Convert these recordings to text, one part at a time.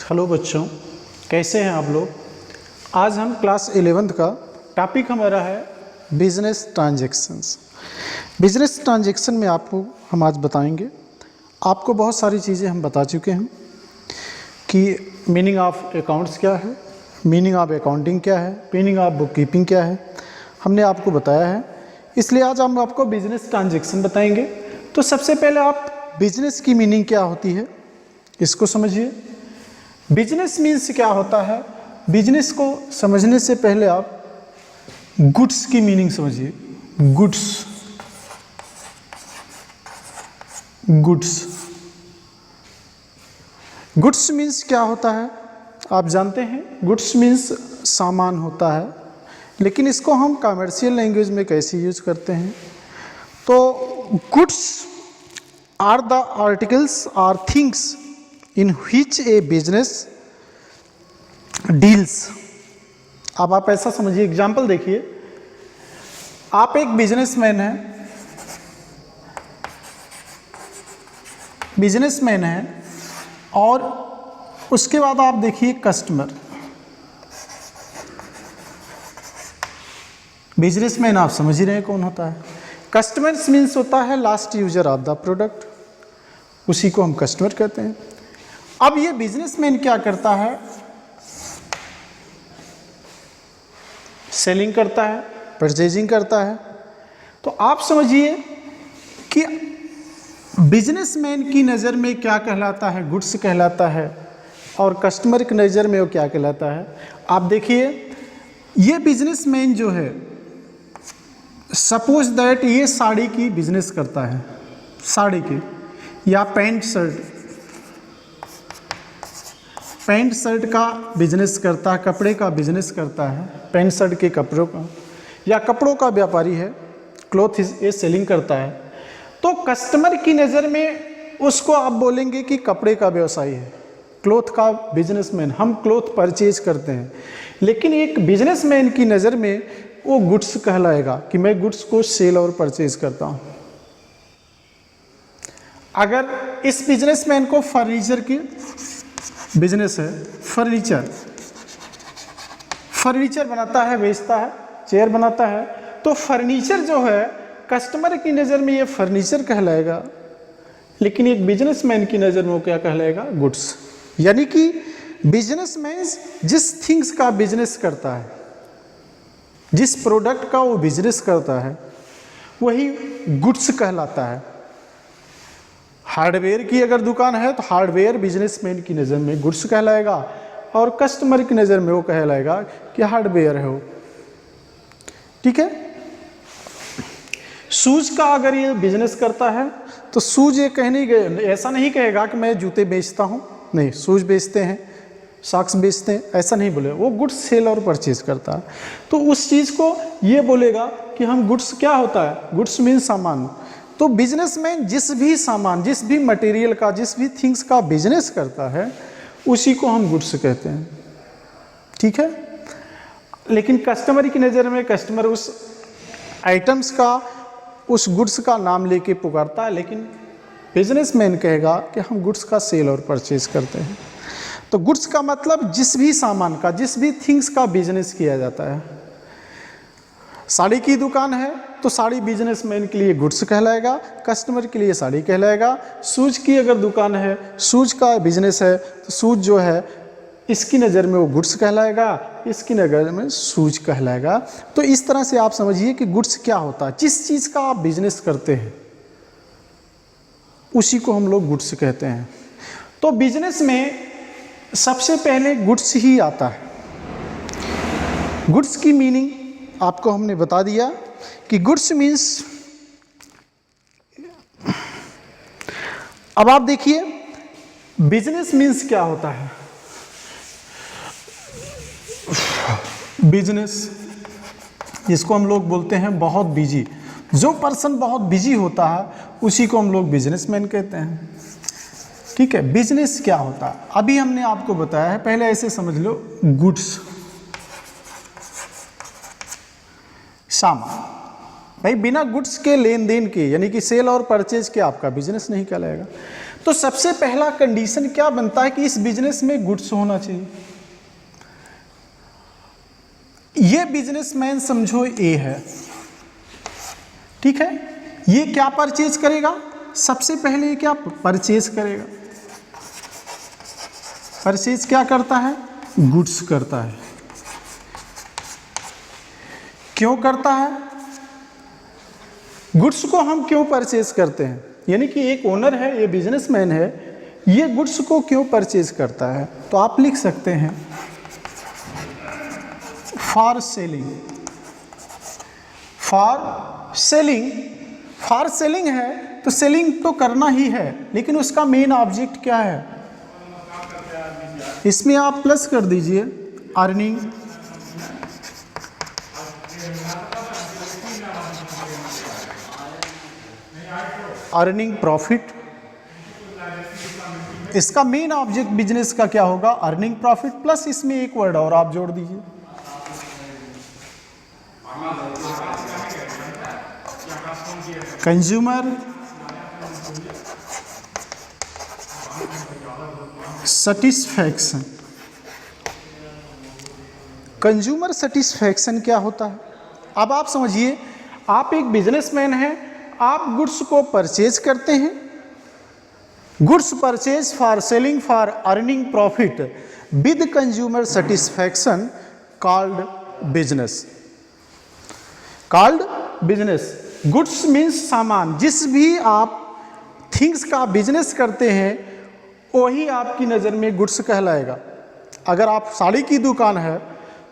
Hello बच्चों, कैसे हैं आप लोग। आज हम क्लास 11th का टॉपिक हमारा है बिजनेस ट्रांजैक्शंस। बिजनेस ट्रांजैक्शन में आपको हम आज बताएंगे। आपको बहुत सारी चीज़ें हम बता चुके हैं कि मीनिंग ऑफ अकाउंट्स क्या है, मीनिंग ऑफ अकाउंटिंग क्या है, मीनिंग ऑफ बुक कीपिंग क्या है, हमने आपको बताया है। इसलिए आज हम आपको बिजनेस ट्रांजैक्शन बताएंगे। तो सबसे पहले आप बिजनेस की मीनिंग क्या होती है इसको समझिए। बिजनेस मीन्स क्या होता है, बिजनेस को समझने से पहले आप गुड्स की मीनिंग समझिए। गुड्स गुड्स गुड्स मीन्स क्या होता है आप जानते हैं। गुड्स मीन्स सामान होता है, लेकिन इसको हम कमर्शियल लैंग्वेज में कैसे यूज करते हैं। तो goods are the articles are things in which a business deals. अब आप ऐसा समझिए, एग्जाम्पल देखिए। आप एक बिजनेसमैन हैं और उसके बाद आप देखिए कस्टमर। बिजनेसमैन आप समझ ही रहे हैं कौन होता है। कस्टमर्स मीन्स होता है last user of the product, उसी को हम कस्टमर कहते हैं। अब ये बिजनेसमैन क्या करता है, सेलिंग करता है, परचेजिंग करता है। तो आप समझिए कि बिजनेसमैन की नज़र में क्या कहलाता है, गुड्स कहलाता है, और कस्टमर की नज़र में वो क्या कहलाता है। आप देखिए, ये बिजनेसमैन जो है, सपोज दैट ये साड़ी की बिजनेस करता है, साड़ी की, या पैंट शर्ट का बिजनेस करता है, कपड़े का बिजनेस करता है, पैंट शर्ट के कपड़ों का, या कपड़ों का व्यापारी है, क्लॉथ ये सेलिंग करता है। तो कस्टमर की नज़र में उसको आप बोलेंगे कि कपड़े का व्यवसायी है, क्लॉथ का बिजनेसमैन, हम क्लॉथ परचेज करते हैं। लेकिन एक बिजनेसमैन की नज़र में वो गुड्स कहलाएगा कि मैं गुड्स को सेल और परचेज करता हूँ। अगर इस बिजनेसमैन को फर्नीचर की बिजनेस है, फर्नीचर बनाता है, बेचता है, चेयर बनाता है, तो फर्नीचर जो है कस्टमर की नज़र में ये फर्नीचर कहलाएगा, लेकिन एक बिजनेसमैन की नज़र में वो क्या कहलाएगा, गुड्स। यानी कि बिजनेसमैन जिस थिंग्स का बिजनेस करता है, जिस प्रोडक्ट का वो बिजनेस करता है, वही गुड्स कहलाता है। हार्डवेयर की अगर दुकान है तो हार्डवेयर बिजनेसमैन की नज़र में गुड्स कहलाएगा, और कस्टमर की नज़र में वो कहलाएगा कि हार्डवेयर है वो। ठीक है। शूज़ का अगर ये बिजनेस करता है तो शूज़ ये ऐसा नहीं कहेगा कि मैं जूते बेचता हूँ, नहीं, शूज़ बेचते हैं, सॉक्स बेचते हैं, ऐसा नहीं बोलेगा। वो गुड्स सेल और परचेज करता है, तो उस चीज़ को ये बोलेगा कि हम गुड्स क्या होता है, गुड्स मीन सामान। तो बिजनेसमैन जिस भी सामान, जिस भी मटेरियल का, जिस भी थिंग्स का बिजनेस करता है, उसी को हम गुड्स कहते हैं। ठीक है। लेकिन कस्टमर की नज़र में कस्टमर उस आइटम्स का, उस गुड्स का नाम लेके पुकारता है, लेकिन बिजनेसमैन कहेगा कि हम गुड्स का सेल और परचेज करते हैं। तो गुड्स का मतलब जिस भी सामान का, जिस भी थिंग्स का बिजनेस किया जाता है। साड़ी की दुकान है तो साड़ी बिजनेसमैन के लिए गुड्स कहलाएगा, कस्टमर के लिए साड़ी कहलाएगा। शूज़ की अगर दुकान है, शूज़ का बिजनेस है, तो शूज़ जो है इसकी नज़र में वो गुड्स कहलाएगा, इसकी नज़र में शूज़ कहलाएगा। तो इस तरह से आप समझिए कि गुड्स क्या होता है, जिस चीज़ का आप बिजनेस करते हैं उसी को हम लोग गुड्स कहते हैं। तो बिजनेस में सबसे पहले गुड्स ही आता है। गुड्स की मीनिंग आपको हमने बता दिया कि गुड्स मीन्स, अब आप देखिए बिजनेस मीन्स क्या होता है। बिजनेस, जिसको हम लोग बोलते हैं बहुत बिजी, जो पर्सन बहुत बिजी होता है उसी को हम लोग बिजनेसमैन कहते हैं। ठीक है। बिजनेस क्या होता है अभी हमने आपको बताया है, पहले ऐसे समझ लो, गुड्स सामान। भाई बिना गुड्स के लेन देन के, यानी कि सेल और परचेज के आपका बिजनेस नहीं कहलाएगा। तो तो सबसे पहला कंडीशन क्या बनता है कि इस बिजनेस में गुड्स होना चाहिए। ये बिजनेसमैन समझो ए है, ठीक है, ये क्या परचेज करेगा, सबसे पहले ये क्या परचेज करेगा, परचेज क्या करता है, गुड्स करता है। क्यों करता है, गुड्स को हम क्यों परचेज करते हैं, यानी कि एक ओनर है, ये बिजनेसमैन है, ये गुड्स को क्यों परचेज करता है। तो आप लिख सकते हैं for selling, for selling, for selling है तो सेलिंग तो करना ही है, लेकिन उसका मेन ऑब्जेक्ट क्या है, इसमें आप प्लस कर दीजिए अर्निंग, अर्निंग प्रॉफिट। इसका मेन ऑब्जेक्ट बिजनेस का क्या होगा, अर्निंग प्रॉफिट, प्लस इसमें एक वर्ड और आप जोड़ दीजिए, कंज्यूमर सेटिस्फैक्शन। कंज्यूमर सेटिस्फैक्शन क्या होता है, अब आप समझिए, आप एक बिजनेसमैन हैं, आप गुड्स को परचेज करते हैं, goods purchase for selling for earning profit with consumer satisfaction called business, called business. Goods means सामान, जिस भी आप थिंग्स का बिजनेस करते हैं वही आपकी नज़र में गुड्स कहलाएगा। अगर आप साड़ी की दुकान है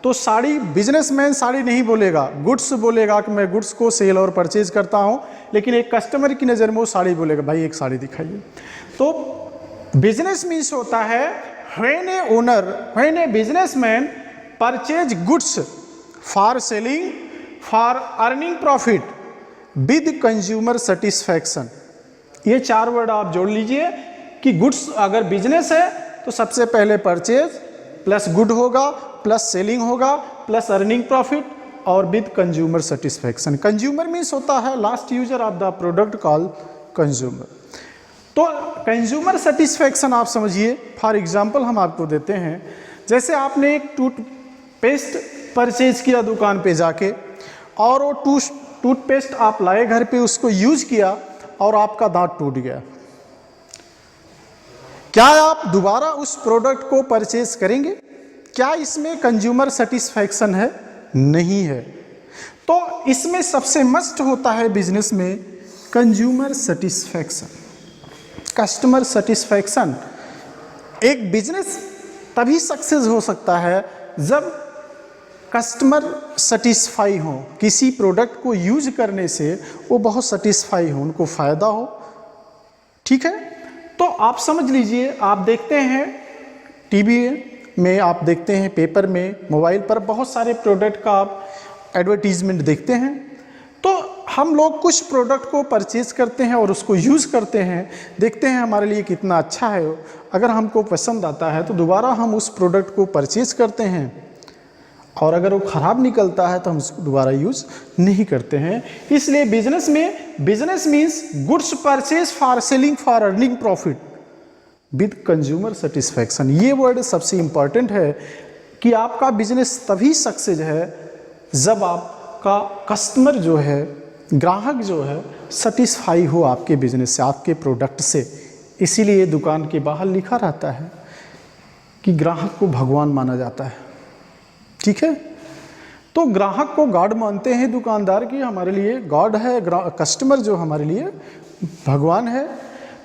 तो साड़ी, बिजनेसमैन साड़ी नहीं बोलेगा, गुड्स बोलेगा कि मैं गुड्स को सेल और परचेज करता हूं, लेकिन एक कस्टमर की नज़र में वो साड़ी बोलेगा, भाई एक साड़ी दिखाइए। तो बिजनेस मीन्स होता है when A owner, when a businessman purchase goods for selling for earning profit with consumer satisfaction. ये चार वर्ड आप जोड़ लीजिए कि गुड्स अगर बिजनेस है तो सबसे पहले परचेज प्लस गुड होगा प्लस सेलिंग होगा प्लस अर्निंग प्रॉफिट और with consumer satisfaction. Consumer means होता है last user of the product call consumer. तो कंज्यूमर सेटिस्फैक्शन आप समझिए, फॉर एग्जांपल हम आपको देते हैं, जैसे आपने एक टूथपेस्ट परचेज किया दुकान पे जाके, और वो टूथपेस्ट आप लाए घर पे, उसको यूज किया और आपका दांत टूट गया, क्या आप दोबारा उस प्रोडक्ट को परचेज करेंगे? क्या इसमें कंज्यूमर सेटिस्फैक्शन है? नहीं है। तो इसमें सबसे मस्ट होता है बिजनेस में कंज्यूमर सेटिस्फैक्शन, कस्टमर सेटिस्फैक्शन। एक बिजनेस तभी सक्सेस हो सकता है जब कस्टमर सेटिस्फाई हो, किसी प्रोडक्ट को यूज करने से वो बहुत सेटिस्फाई हो, उनको फ़ायदा हो, ठीक है। तो आप समझ लीजिए, आप देखते हैं टीवी में, आप देखते हैं पेपर में, मोबाइल पर बहुत सारे प्रोडक्ट का आप एडवर्टीजमेंट देखते हैं। तो हम लोग कुछ प्रोडक्ट को परचेज करते हैं और उसको यूज़ करते हैं, देखते हैं हमारे लिए कितना अच्छा है, अगर हमको पसंद आता है तो दोबारा हम उस प्रोडक्ट को परचेज करते हैं, और अगर वो ख़राब निकलता है तो हम उसको दोबारा यूज़ नहीं करते हैं। इसलिए बिजनेस में, business means goods purchase for selling for earning profit with consumer satisfaction. ये वर्ड सबसे इम्पॉर्टेंट है कि आपका बिजनेस तभी सक्सेस है जब आपका कस्टमर जो है, ग्राहक जो है, सेटिस्फाई हो आपके बिजनेस से, आपके प्रोडक्ट से। इसीलिए दुकान के बाहर लिखा रहता है कि ग्राहक को भगवान माना जाता है, ठीक है। तो ग्राहक को गॉड मानते हैं दुकानदार की, हमारे लिए गॉड है, कस्टमर जो हमारे लिए भगवान है।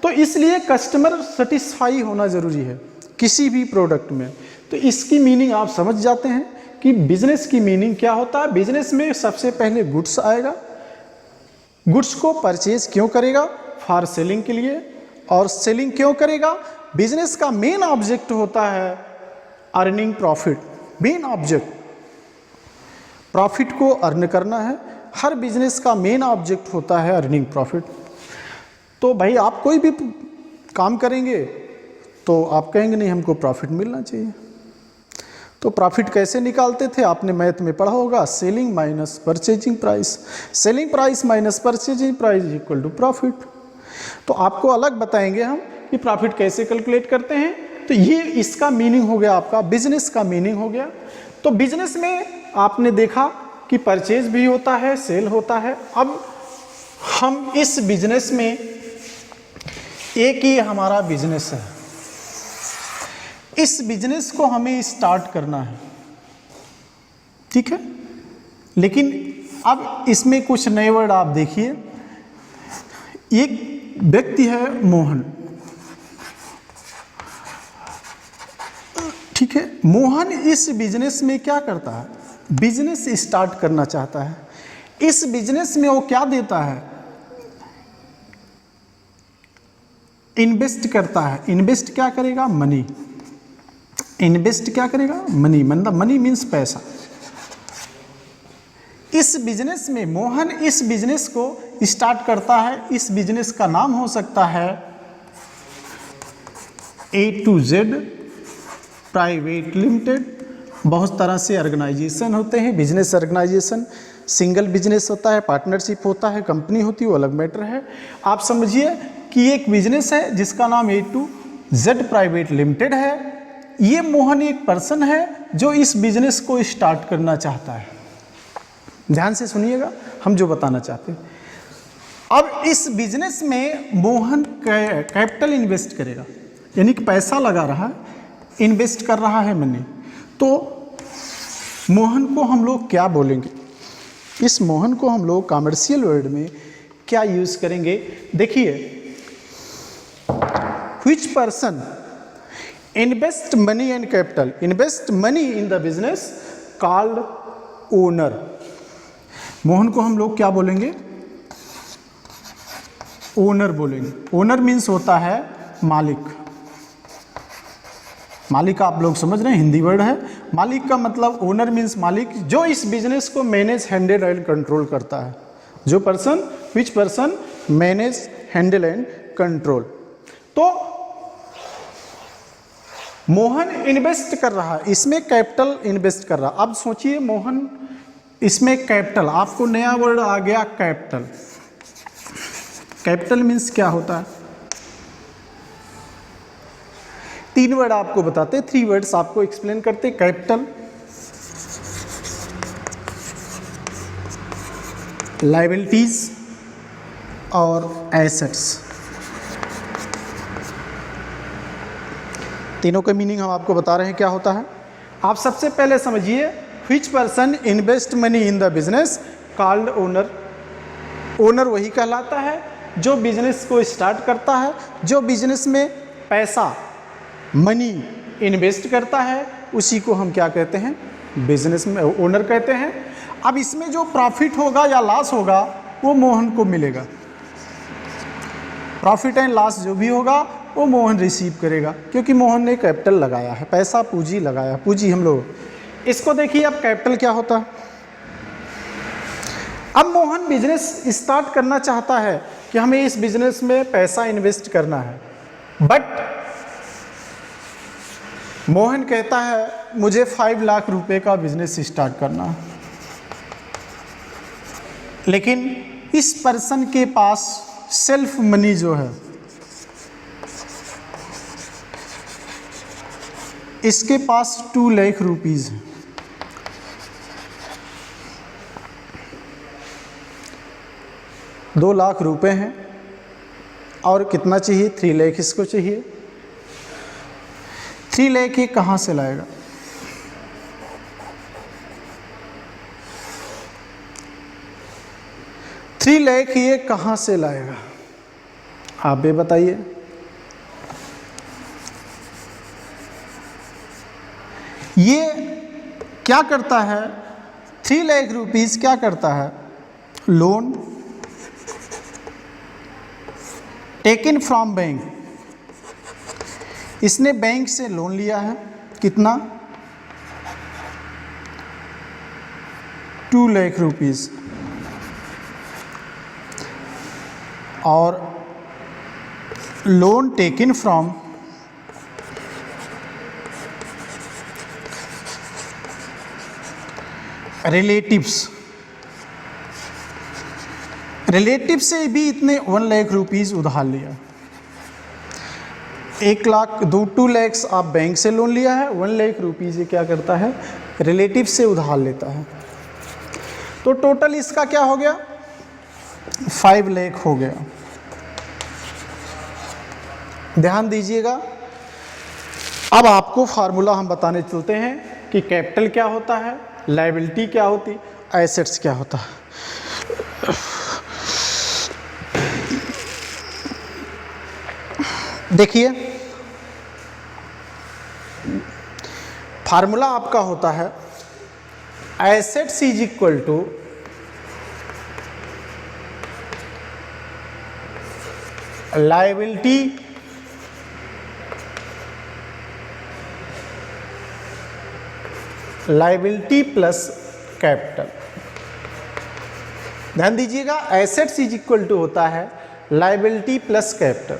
तो इसलिए कस्टमर सेटिस्फाई होना ज़रूरी है किसी भी प्रोडक्ट में। तो इसकी मीनिंग आप समझ जाते हैं कि बिजनेस की मीनिंग क्या होता है। बिजनेस में सबसे पहले गुड्स आएगा, गुड्स को परचेज क्यों करेगा? फॉर सेलिंग के लिए। और सेलिंग क्यों करेगा? बिजनेस का मेन ऑब्जेक्ट होता है earning profit. Main object profit को अर्न करना है, हर बिजनेस का मेन ऑब्जेक्ट होता है अर्निंग प्रॉफिट। तो भाई आप कोई भी काम करेंगे तो आप कहेंगे नहीं हमको प्रॉफिट मिलना चाहिए। तो प्रॉफिट कैसे निकालते थे? आपने मैथ में पढ़ा होगा, selling minus purchasing price, selling price minus purchasing price equal to profit. तो आपको अलग बताएंगे हम कि प्रॉफिट कैसे कैलकुलेट करते हैं। तो ये इसका मीनिंग हो गया, आपका बिजनेस का मीनिंग हो गया। तो बिजनेस में आपने देखा कि परचेज भी होता है, सेल होता है। अब हम इस बिजनेस में, एक ही हमारा बिजनेस है, इस बिजनेस को हमें स्टार्ट करना है, ठीक है। लेकिन अब इसमें कुछ नए वर्ड आप देखिए। एक व्यक्ति है मोहन, ठीक है। मोहन इस बिजनेस में क्या करता है, बिजनेस स्टार्ट करना चाहता है। इस बिजनेस में वो क्या देता है, इन्वेस्ट करता है। इन्वेस्ट क्या करेगा, मनी। इन्वेस्ट क्या करेगा, मनी। मतलब मनी मीन्स पैसा। इस बिजनेस में मोहन इस बिजनेस को स्टार्ट करता है। इस बिजनेस का नाम हो सकता है A to Z private limited. बहुत तरह से ऑर्गेनाइजेशन होते हैं, बिजनेस ऑर्गेनाइजेशन। सिंगल बिजनेस होता है, पार्टनरशिप होता है, कंपनी होती है, वो अलग मैटर है। आप समझिए कि एक बिजनेस है जिसका नाम A to Z private limited है। ये मोहन एक पर्सन है जो इस बिजनेस को स्टार्ट करना चाहता है। ध्यान से सुनिएगा हम जो बताना चाहते हैं। अब इस बिजनेस में मोहन कैपिटल इन्वेस्ट करेगा, यानी कि पैसा लगा रहा है, इन्वेस्ट कर रहा है मनी। तो मोहन को हम लोग क्या बोलेंगे, इस मोहन को हम लोग कॉमर्शियल वर्ड में क्या यूज करेंगे। देखिए, which person invest money and capital, invest money in the business called owner. Mohan को हम लोग क्या बोलेंगे, ओनर बोलेंगे। ओनर मीन्स होता है मालिक। मालिक आप लोग समझ रहे हैं, हिंदी वर्ड है। मालिक का मतलब, ओनर मीन्स मालिक, जो इस बिजनेस को मैनेज, हैंडल एंड कंट्रोल करता है। जो person, which person manage, handle and control. तो मोहन इन्वेस्ट कर रहा है, इसमें कैपिटल इन्वेस्ट कर रहा। अब सोचिए, मोहन इसमें कैपिटल, आपको नया वर्ड आ गया कैपिटल। कैपिटल मीन्स क्या होता है, तीन वर्ड आपको बताते, 3 वर्ड्स आपको एक्सप्लेन करते। कैपिटल, लायबिलिटीज और एसेट्स। तीनों का मीनिंग हम आपको बता रहे हैं क्या होता है। आप सबसे पहले समझिए, which person invest money in the business called owner. Owner वही कहलाता है जो बिजनेस को स्टार्ट करता है, जो बिजनेस में पैसा, मनी इन्वेस्ट करता है, उसी को हम क्या कहते हैं, बिजनेस में ओनर कहते हैं। अब इसमें जो प्रॉफिट होगा या लॉस होगा वो मोहन को मिलेगा। प्रॉफिट एंड लॉस जो भी होगा वो मोहन रिसीव करेगा, क्योंकि मोहन ने कैपिटल लगाया है, पैसा पूंजी लगाया। पूंजी हम लोग इसको देखिए। अब कैपिटल क्या होता है। अब मोहन बिजनेस स्टार्ट करना चाहता है कि हमें इस बिजनेस में पैसा इन्वेस्ट करना है, बट मोहन कहता है मुझे 5 लाख रुपए का बिजनेस स्टार्ट करना है। लेकिन इस पर्सन के पास सेल्फ मनी जो है, इसके पास 2 लाख रुपीज है। $2 लाख हैं, और कितना चाहिए, 3 लाख इसको चाहिए। 3 लाख ये कहाँ से लाएगा, $3 लाख ये कहाँ से लाएगा, आप भी बताइए। ये क्या करता है, 3 लाख रुपीस क्या करता है, लोन टेकन फ्रॉम बैंक। इसने बैंक से लोन लिया है, कितना, 2 लाख रुपीस, और loan taken from relatives. Relative से भी इतने 1 लाख रुपीस उधार लिया। 1,00,000 2 lakhs आप बैंक से लोन लिया है, 1 लाख रुपीज़ ये क्या करता है, रिलेटिव से उधार लेता है। तो टोटल इसका क्या हो गया, 5 लाख हो गया। ध्यान दीजिएगा, अब आपको फार्मूला हम बताने चलते हैं कि कैपिटल क्या होता है, लायबिलिटी क्या होती, एसेट्स क्या होता है। देखिए फार्मूला आपका होता है assets is equal to liability plus capital. ध्यान दीजिएगा, एसेट्स इज इक्वल टू होता है लायबिलिटी प्लस कैपिटल।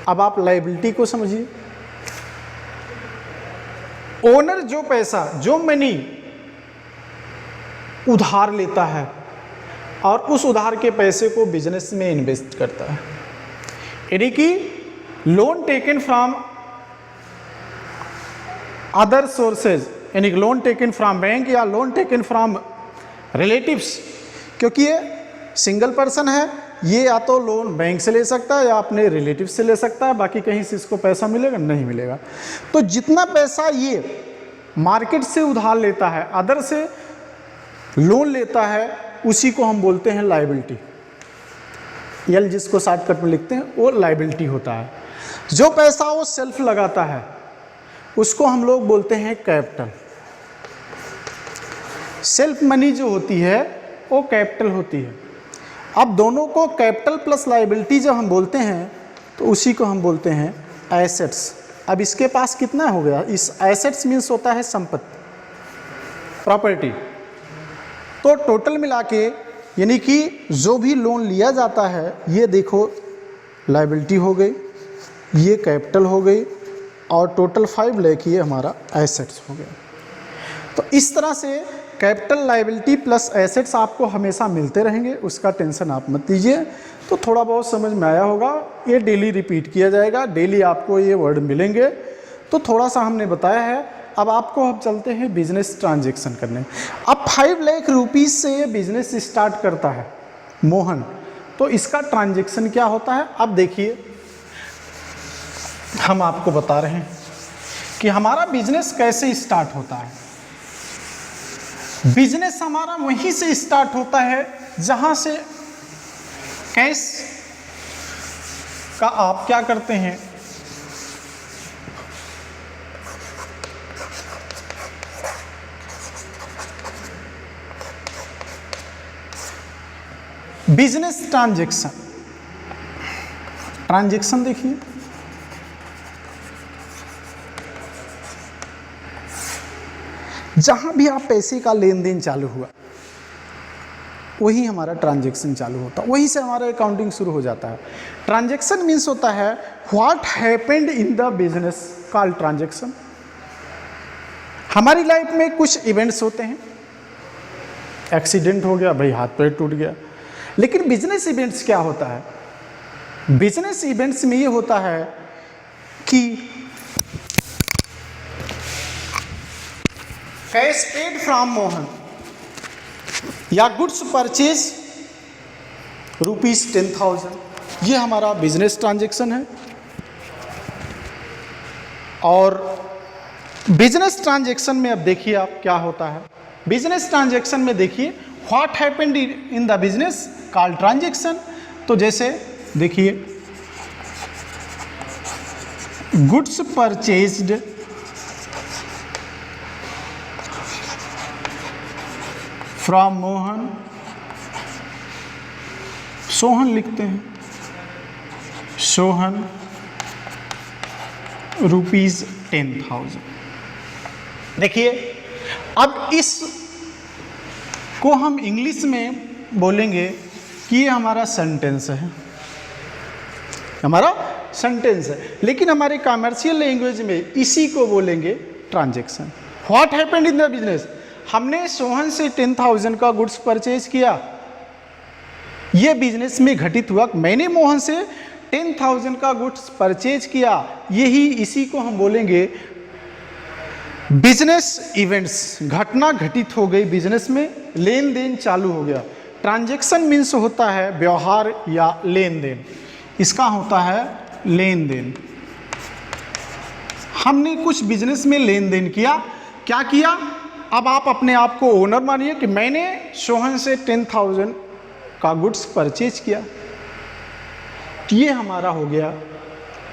अब आप लायबिलिटी को समझिए, ओनर जो पैसा, जो मनी उधार लेता है और उस उधार के पैसे को बिजनेस में इन्वेस्ट करता है, यानी कि loan taken from other sources, यानी लोन टेकन फ्रॉम बैंक या लोन टेकन फ्रॉम रिलेटिव्स, क्योंकि ये सिंगल पर्सन है, ये या तो लोन बैंक से ले सकता है या अपने रिलेटिव से ले सकता है, बाकी कहीं से इसको पैसा मिलेगा नहीं मिलेगा। तो जितना पैसा ये मार्केट से उधार लेता है, अदर से लोन लेता है, उसी को हम बोलते हैं लायबिलिटी। एल जिसको शॉर्टकट में लिखते हैं वो लायबिलिटी होता है। जो पैसा वो सेल्फ लगाता है उसको हम लोग बोलते हैं कैपिटल। सेल्फ मनी जो होती है वो कैपिटल होती है। अब दोनों को कैपिटल प्लस लायबिलिटी जब हम बोलते हैं तो उसी को हम बोलते हैं एसेट्स। अब इसके पास कितना हो गया, इस एसेट्स मीन्स होता है संपत्ति, प्रॉपर्टी। तो टोटल मिला के यानी कि जो भी लोन लिया जाता है, ये देखो लायबिलिटी हो गई, ये कैपिटल हो गई और टोटल 5 लाख ये हमारा एसेट्स हो गया। तो इस तरह से कैपिटल, लायबिलिटी प्लस एसेट्स आपको हमेशा मिलते रहेंगे, उसका टेंशन आप मत लीजिए। तो थोड़ा बहुत समझ में आया होगा, ये डेली रिपीट किया जाएगा, डेली आपको ये वर्ड मिलेंगे। तो थोड़ा सा हमने बताया है। अब आपको हम चलते हैं बिजनेस ट्रांजैक्शन करने। अब 5 लाख रुपीज़ से ये बिजनेस स्टार्ट करता है मोहन, तो इसका ट्रांजैक्शन क्या होता है। अब देखिए हम आपको बता रहे हैं कि हमारा बिजनेस कैसे स्टार्ट होता है। बिजनेस हमारा वहीं से स्टार्ट होता है जहां से कैश का आप क्या करते हैं, बिजनेस ट्रांजैक्शन देखिए, जहां भी आप पैसे का लेन देन चालू हुआ वही हमारा ट्रांजैक्शन चालू होता है, वहीं से हमारा अकाउंटिंग शुरू हो जाता है। ट्रांजैक्शन मीन्स होता है what happened in the business called transaction. हमारी लाइफ में कुछ इवेंट्स होते हैं, एक्सीडेंट हो गया, भाई हाथ पैर टूट गया, लेकिन बिजनेस इवेंट्स क्या होता है। बिजनेस इवेंट्स में ये होता है कि कैश पेड फ्रॉम मोहन या गुड्स परचेज ₹10,000, ये हमारा बिजनेस ट्रांजैक्शन है। और बिजनेस ट्रांजैक्शन में अब देखिए आप क्या होता है। बिजनेस ट्रांजैक्शन में देखिए what happened in the business called transaction. तो जैसे देखिए goods purchased from Mohan, Sohan लिखते हैं, सोहन ₹10,000। देखिए अब इस को हम इंग्लिश में बोलेंगे कि ये हमारा सेंटेंस है, हमारा सेंटेंस है, लेकिन हमारे कमर्शियल लैंग्वेज में इसी को बोलेंगे transaction. What happened in the business, हमने सोहन से 10,000 का गुड्स परचेज किया, ये बिजनेस में घटित हुआ। मैंने मोहन से 10,000 का गुड्स परचेज किया, यही इसी को हम बोलेंगे बिजनेस इवेंट्स। घटना घटित हो गई बिजनेस में, लेन देन चालू हो गया। ट्रांजैक्शन मीन्स होता है व्यवहार या लेन देन, इसका होता है लेन देन। हमने कुछ बिजनेस में लेन देन किया, क्या किया? अब आप अपने आप को ओनर मानिए कि मैंने सोहन से 10,000 का गुड्स परचेज किया, ये हमारा हो गया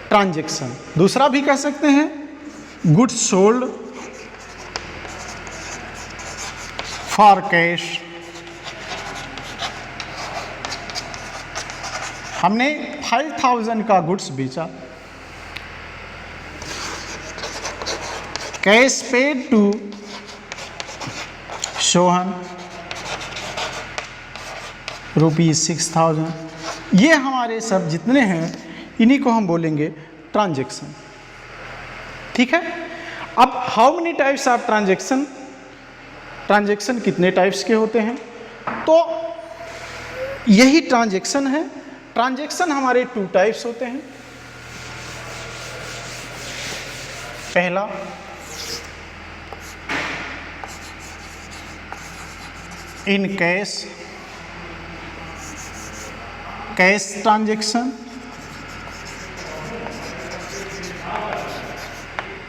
ट्रांजैक्शन। दूसरा भी कह सकते हैं गुड्स सोल्ड फॉर कैश। हमने 5,000 का गुड्स बेचा। Cash paid to Sohan ₹6,000। ये हमारे सब जितने हैं इन्हीं को हम बोलेंगे ट्रांजैक्शन। ठीक है। अब how many types of transaction, transaction कितने टाइप्स के होते हैं? तो यही ट्रांजैक्शन है। ट्रांजैक्शन हमारे 2 टाइप्स होते हैं। पहला इन कैश, कैश ट्रांजैक्शन,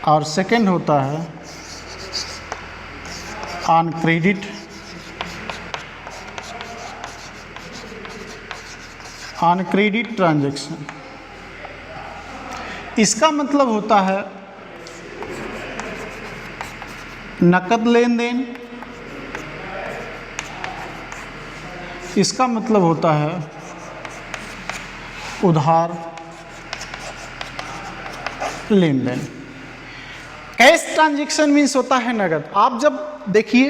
और सेकंड होता है on credit, on credit transaction. इसका मतलब होता है नकद लेन देन, इसका मतलब होता है उधार लेन देन। कैश ट्रांजैक्शन मीन्स होता है नगद। आप जब देखिए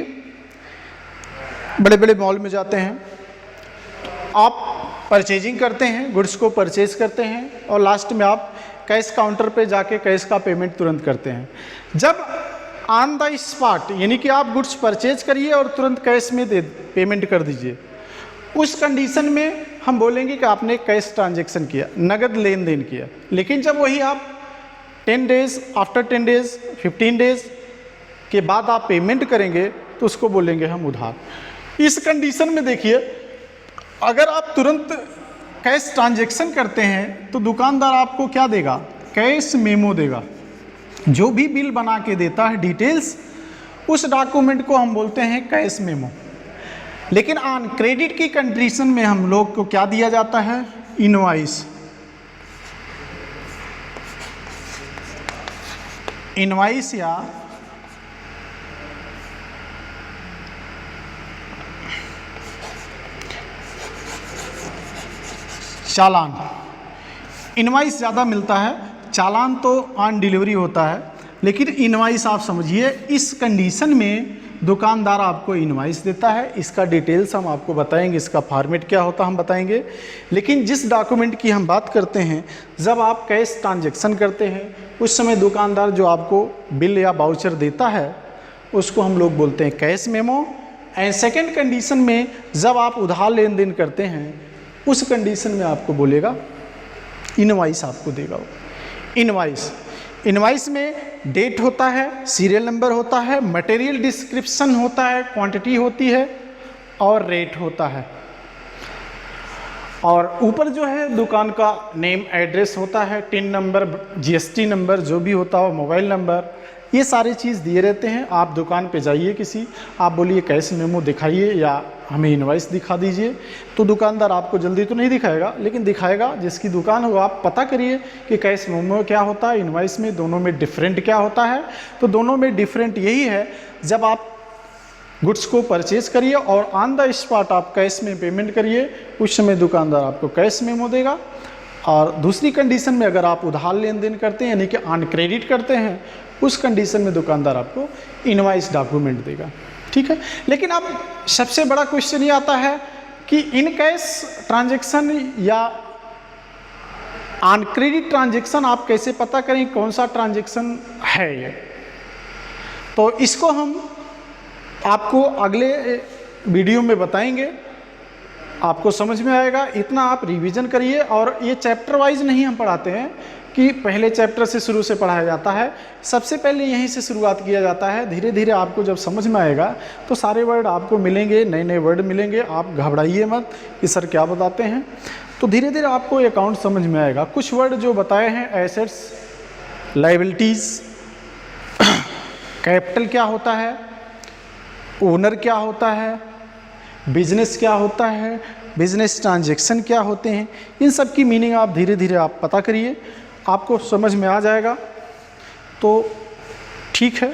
बड़े बड़े मॉल में जाते हैं, आप परचेजिंग करते हैं, गुड्स को परचेज करते हैं और लास्ट में आप कैश काउंटर पे जाके कैश का पेमेंट तुरंत करते हैं। जब ऑन द स्पॉट यानी कि आप गुड्स परचेज करिए और तुरंत कैश में पेमेंट कर दीजिए, उस कंडीशन में हम बोलेंगे कि आपने कैश ट्रांजैक्शन किया, नगद लेन देन किया। लेकिन जब वही आप 10 डेज, आफ्टर 10 डेज, 15 डेज के बाद आप पेमेंट करेंगे तो उसको बोलेंगे हम उधार। इस कंडीशन में देखिए, अगर आप तुरंत कैश ट्रांजैक्शन करते हैं तो दुकानदार आपको क्या देगा? कैश मेमो देगा। जो भी बिल बना के देता है डिटेल्स, उस डॉक्यूमेंट को हम बोलते हैं कैश मेमो। लेकिन ऑन क्रेडिट की कंडीशन में हम लोग को क्या दिया जाता है? इनवॉइस। इनवॉइस या चालान। इनवॉइस ज़्यादा मिलता है, चालान तो ऑन डिलीवरी होता है, लेकिन इनवॉइस आप समझिए, इस कंडीशन में दुकानदार आपको इनवॉइस देता है। इसका डिटेल्स हम आपको बताएंगे, इसका फॉर्मेट क्या होता है हम बताएंगे। लेकिन जिस डॉक्यूमेंट की हम बात करते हैं, जब आप कैश ट्रांजैक्शन करते हैं उस समय दुकानदार जो आपको बिल या वाउचर देता है उसको हम लोग बोलते हैं cash memo. And second condition में जब आप उधार लेन देन करते हैं उस कंडीशन में आपको बोलेगा इनवॉइस आपको देगा वो। इनवॉइस, इनवॉइस में डेट होता है, सीरियल नंबर होता है, मटेरियल डिस्क्रिप्शन होता है, क्वांटिटी होती है और रेट होता है। और ऊपर जो है दुकान का नेम, एड्रेस होता है, टिन नंबर, जीएसटी नंबर जो भी होता हो, मोबाइल नंबर, ये सारी चीज़ दिए रहते हैं। आप दुकान पे जाइए किसी, आप बोलिए कैश मेमो दिखाइए या हमें इनवॉइस दिखा दीजिए, तो दुकानदार आपको जल्दी तो नहीं दिखाएगा, लेकिन दिखाएगा। जिसकी दुकान हो आप पता करिए कि कैश मेमो क्या होता है, इनवॉइस में, दोनों में डिफरेंट क्या होता है। तो दोनों में डिफरेंट यही है, जब आप गुड्स को परचेज करिए और ऑन द स्पॉट आप कैश में पेमेंट करिए, उस समय दुकानदार आपको कैश मेमो देगा। और दूसरी कंडीशन में अगर आप उधार लेन देन करते हैं यानी कि ऑन क्रेडिट करते हैं, उस कंडीशन में दुकानदार आपको इनवॉइस डॉक्यूमेंट देगा। ठीक है। लेकिन अब सबसे बड़ा क्वेश्चन ये आता है कि इन कैश ट्रांजैक्शन या ऑन क्रेडिट ट्रांजैक्शन आप कैसे पता करें कौन सा ट्रांजैक्शन है ये? तो इसको हम आपको अगले वीडियो में बताएंगे आपको समझ में आएगा। इतना आप रिवीजन करिए। और ये चैप्टर वाइज नहीं हम पढ़ाते हैं कि पहले चैप्टर से शुरू से पढ़ाया जाता है, सबसे पहले यहीं से शुरुआत किया जाता है। धीरे धीरे आपको जब समझ में आएगा तो सारे वर्ड आपको मिलेंगे, नए नए वर्ड मिलेंगे, आप घबराइए मत कि सर क्या बताते हैं। तो धीरे धीरे आपको अकाउंट समझ में आएगा। कुछ वर्ड जो बताए हैं, एसेट्स, लायबिलिटीज़, कैपिटल क्या होता है, ओनर क्या होता है, बिजनेस क्या होता है, बिजनेस ट्रांजैक्शन क्या होते हैं, इन सब की मीनिंग आप धीरे धीरे आप पता करिए, आपको समझ में आ जाएगा। तो ठीक है।